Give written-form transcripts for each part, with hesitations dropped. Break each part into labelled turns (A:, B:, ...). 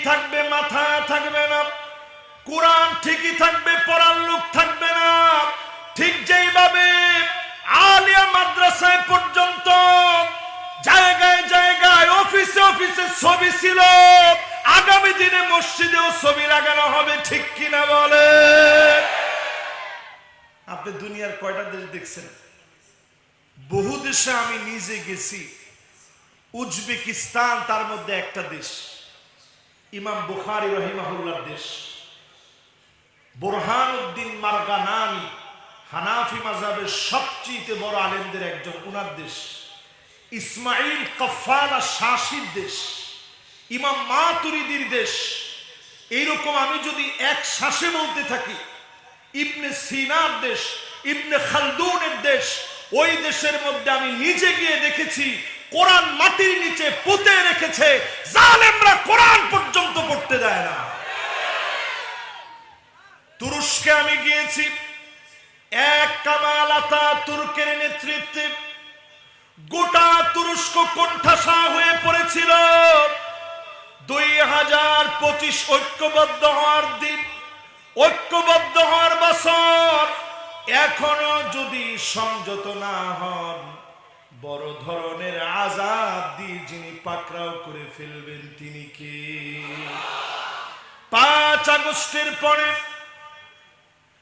A: থাকবে, মাথা থাকবে না। কোরআন ঠিকই থাকবে, পড়ার লোক থাকবে না। ঠিক যেইভাবে আলিয়া মাদ্রাসায় পর্যন্ত জায়গায় জায়গায় অফিসে অফিসে ছবি ছিল, আগামী দিনে মসজিদেও ছবি লাগানো হবে। ঠিক কিনা বলে? আপনি দুনিয়ার কয়টা দেশ দেখছেন? বহু দেশে আমি নিজে গেছি। উজবেকিস্তান তার মধ্যে একটা দেশ, ইমাম বুখারী রহিমাহুল্লাহর দেশ। বুরহানুদ্দিন মারগানানি হানাফি মাযহাবের সবচেয়ে বড় আলেমদের একজন, উনার দেশ। ইসমাইল কাফফালা শাসির দেশ, ইমাম মাতুরিদির দেশ। এইরকম আমি যদি এক শ্বাসে বলতে থাকি, ইবনে সিনার দেশ, ইবনে খালদুনের দেশ। ওই দেশের মধ্যে আমি নিজে গিয়ে দেখেছি কোরআন মাটির নিচে পুঁতে রেখেছে, জালেমরা কোরআন পর্যন্ত পড়তে দেয় না। তুরস্কে আমি গিয়েছি, এক কামাল আতাতুর্কের নেতৃত্বে গোটা তুরস্ক কোণঠাসা হয়ে পড়েছিল। 2025 ঐক্যবদ্ধ হওয়ার দিন, ঐক্যবদ্ধ হওয়ার বছর। এখনো যদি সংযত না হন, বড় ধরনের আযাব দিয়ে যিনি পাকড়াও করে ফেলবেন তিনি কে? 5 আগস্টের পরে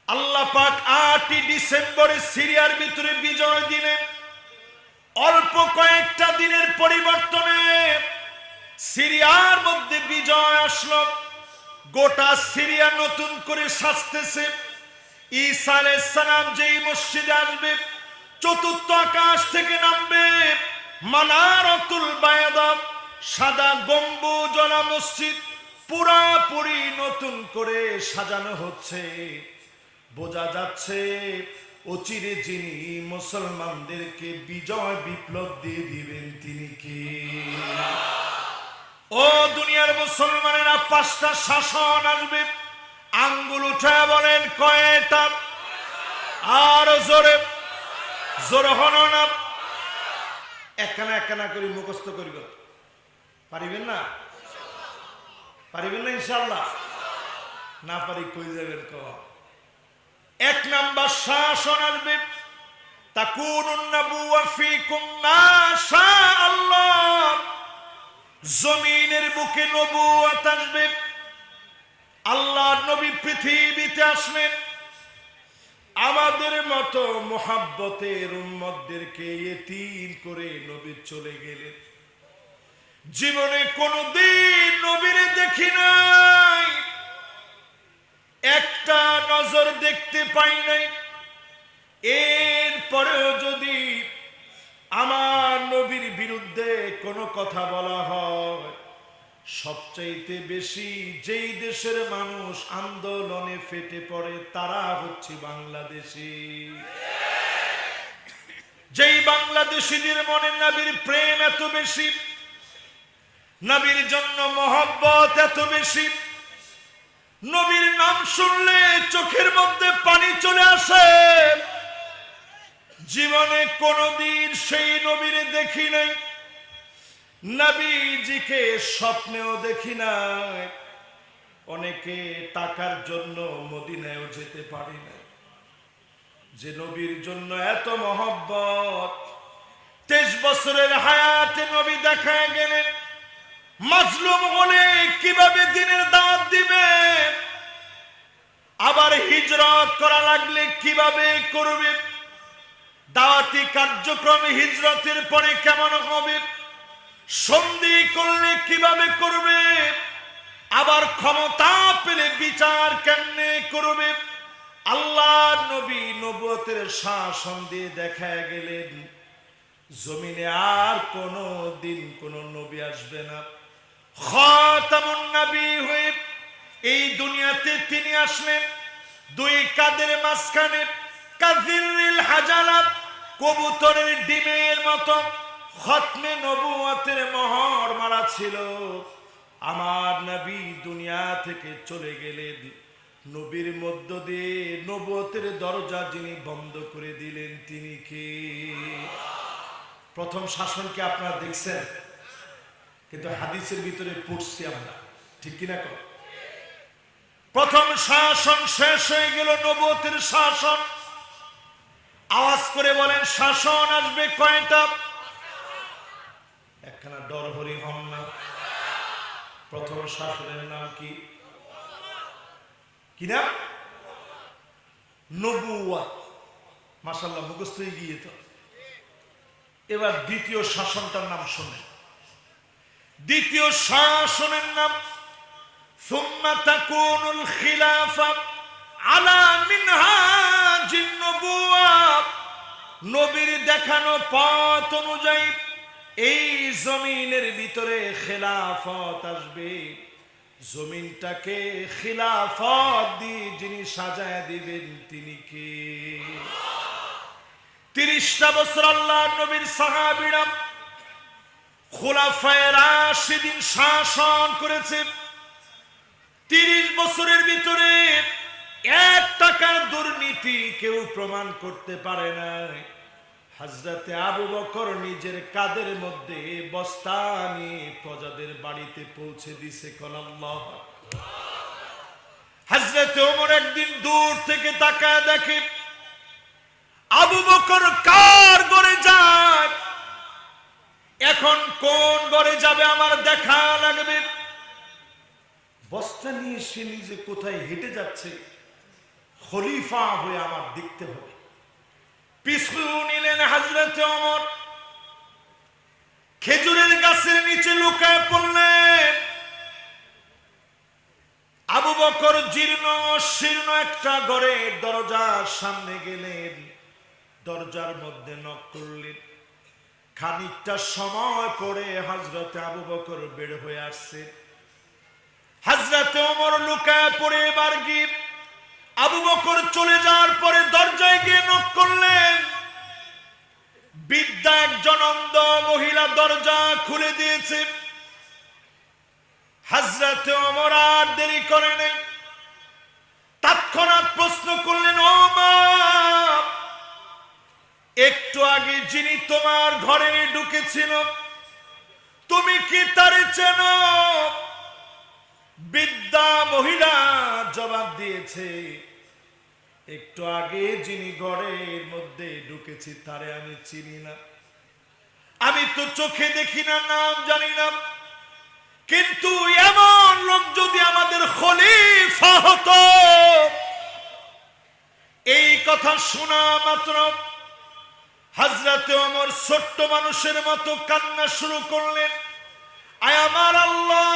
A: আল্লাহ পাক 8 ডিসেম্বরে সিরিয়ার ভিতরে বিজয় দিলেন। অল্প কয়েকটা দিনের পরিবর্তনে সিরিয়ার মধ্যে বিজয় আসলো। গোটা সিরিয়া নতুন করে সাজতেছে। ঈসা আলাইহিস সালাম যেই মসজিদে আসবে, চতুর্থ আকাশ থেকে নামবে মানারাতুল বায়দা, সাদা গম্বুজওয়ালা মসজিদ পুরাপুরি নতুন করে সাজানো হচ্ছে। বোঝা যাচ্ছে অচিরে যিনি মুসলমানদেরকে বিজয় বিপ্লব দিয়ে দিবেন তিনি কে? ও দুনিয়ার মুসলমানেরা, 5টা শাসন আসবে। আঙ্গুল উঠায় বলেন কয়টা? আর জোরে জোরে হন না। একখানা একখানা করে মুখস্থ করিব, পারিবেন না? পারিবেন না ইনশাআল্লাহ? না পারি কই যাবেন ক? 1 নাম্বার শাসন আসবে, তাকুনুন নাবুওয়া ফীকুম মা শাআল্লাহ। জমিনের বুকে নবুয়ত আসবে। আল্লাহর নবী পৃথিবীতে আসলেন, আমাদের মতো মুহাব্বতের উম্মতদেরকে ইতিম করে নবী চলে গেলেন। জীবনে কোনদিন নবীরে দেখি নাই, একটা নজর দেখতে পাই নাই। এরপরেও যদি আমার নবীর বিরুদ্ধে কোনো কথা বলা হয়, সবচাইতে বেশি যেই দেশের মানুষ আন্দোলনে ফেটে পড়ে তারা হচ্ছে বাংলাদেশি। যেই বাংলাদেশিদের মনে নবীর প্রেম এত বেশি, নবীর জন্য মহব্বত এত বেশি, নবীর নাম শুনলে চোখের মধ্যে পানি চলে আসে। জীবনে কোনদিন সেই নবীরে দেখি নাই, নবীজিকে স্বপ্নেও দেখি নাই। অনেকে টাকার জন্য মদিনায়ও যেতে পারি না। যে নবীর জন্য এত মহব্বত, 23 বছরের হায়াতে নবী দেখায় গেলেন। মাজলুম হলে কিভাবে দিনের দাওয়াত দিবে, আবার হিজরত করা লাগলে কিভাবে করবে, দাওয়াতি কার্যক্রম হিজরতের পরে কেমন হবে, সন্ধি করলে কিভাবে করবে, আবার ক্ষমতা পেলে বিচার কেমনে করবে। আল্লাহর নবী নবুয়তের শাসন দিয়ে দেখায় গেলেন জমিনে আর কোনো দিন কোন নবী আসবে না। খাতামুন নবী হয়ে এই দুনিয়াতে তিনি আসলেন। 2 কাঁধের মাঝখানে কাযিরিল হাজালা, কবুতরের ডিমের মতো খতমে নবুয়তের মোহর মারা ছিল। আমার নবী দুনিয়া থেকে চলে গেলেন, নবীর মধ্য দিয়ে নবুয়তের দরজা যিনি বন্ধ করে দিলেন তিনি কে? প্রথম শাসনকে আপনারা দেখছেন, কিন্তু হাদিসের ভিতরে পড়ছি আমরা, ঠিক কিনা কর? প্রথম শাসন শেষ হয়ে গেল, নবুয়তের শাসন। আওয়াজ করে বলেন শাসন আসবে কয়টা? একখানা ডর হরি হন না। প্রথম শাসনের নাম কি? কি নাম? নবুয়ত। মাশাআল্লাহ, মুখস্থ হয়ে গিয়ে তো। এবার দ্বিতীয় শাসনটার নাম শোনেন। দ্বিতীয় শাসনের নাম সুম্মা তাকুনুল খিলাফা আলা মিনহাজিন নবুওয়াত। নবীর দেখানো পথ অনুযায়ী এই জমিনের ভিতরে খেলাফত আসবে। জমিনটাকে খিলাফত দিয়ে যিনি সাজায় দিবেন তিনি কে? 30টা বছর আল্লাহ নবীর সাহাবীরা খুলাফায়ে রাশিদিন শাসন করেছে। 30 বছরের ভিতরে 1 টাকার দুর্নীতি কেউ প্রমাণ করতে পারে না। হযরতে আবু বকর নিজের কাঁধের মধ্যে বস্তা নিয়ে প্রজাদের বাড়িতে পৌঁছে দিছে। আল্লাহ। হযরতে ওমর একদিন দূর থেকে তাকায় দেখে আবু বকর কার ঘরে যায়। এখন কোন ঘরে যাবে আমার দেখা লাগবে। বস্তা নিয়ে সে নিজে কোথায় হেঁটে যাচ্ছে, খলিফা হয়ে আমার দেখতে হবে। পিছু নিলেন হযরতে ওমর, খেজুরের গাছের নিচে লুকায় পড়লেন। আবু বকর জীর্ণ শীর্ণ একটা ঘরের দরজার সামনে গেলেন, দরজার মধ্যে নক করলেন। খানিকটা সময় পরে হযরতে আবু বকর বের হয়ে আসছে। হযরতে ওমর লুকায় পড়ে এবার গিয়ে আবু বকর চলে যাওয়ার পরে দরজায় গিয়ে নক করলেন। বৃদ্ধা একজন অন্ধ মহিলা দরজা খুলে দিয়েছে। হযরতে ওমর আর দেরি করে নাই, তৎক্ষণাৎ প্রশ্ন করলেন, ও মা, একটু আগে যিনি তোমার ঘরে ঢুকেছিল তুমি কি তারে চেনো? বৃদ্ধা মহিলা জবাব দিয়েছে, একটু আগে যিনি ঘরের মধ্যে ঢুকেছি তারে আমি চিনি না। আমি তো চোখে দেখি না, নাম জানি না, কিন্তু এমন লোক যদি আমাদের খলিফা হতো। এই কথা শোনা মাত্র হযরতে ওমর ছোট্ট মানুষের মতো কান্না শুরু করলেন। আয় আমার আল্লাহ,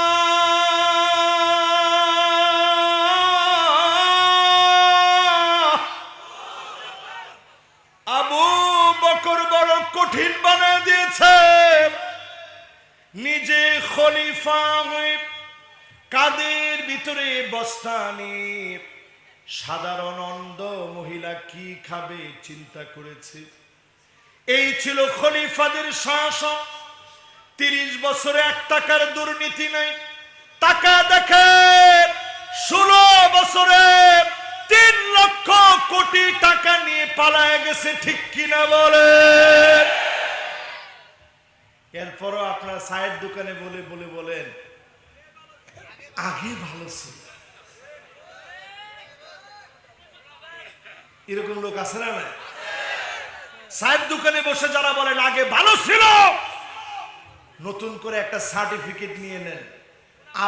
A: আবু বকর বড় কঠিন বানায় দিয়েছে। নিজে খলিফা হয়ে কাদের ভিতরে বস্তা নিয়ে সাধারণ অন্ধ মহিলা কি খাবে চিন্তা করেছে। এই ছিল খলিফাদের শাসন। 30 বছরে 1 টাকার দুর্নীতি নাই। টাকা দেখে 16 বছরে 3 লক্ষ কোটি টাকা নিয়ে পালায় গেছে, ঠিক কিনা বলে? এরপরও আপনার চায়ের দোকানে বলে বলে বলেন আগে ভালো ছিল। এরকম লোক আছে না? চায়ের দোকানে বসে যারা বলেন আগে ভালো ছিল, নতুন করে একটা সার্টিফিকেট নিয়ে নেন,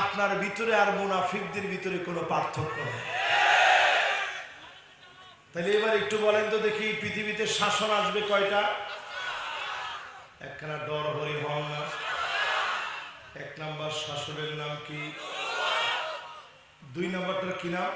A: আপনার ভিতরে আর মুনাফিকদের ভিতরে কোনো পার্থক্য নেই। তাহলে এবার একটু বলেন তো দেখি, পৃথিবীতে শাসন আসবে কয়টা? একখানা ডর হরি হন না। 1 নাম্বার শাসনের নাম কি? 2 নাম্বারটার কি নাম?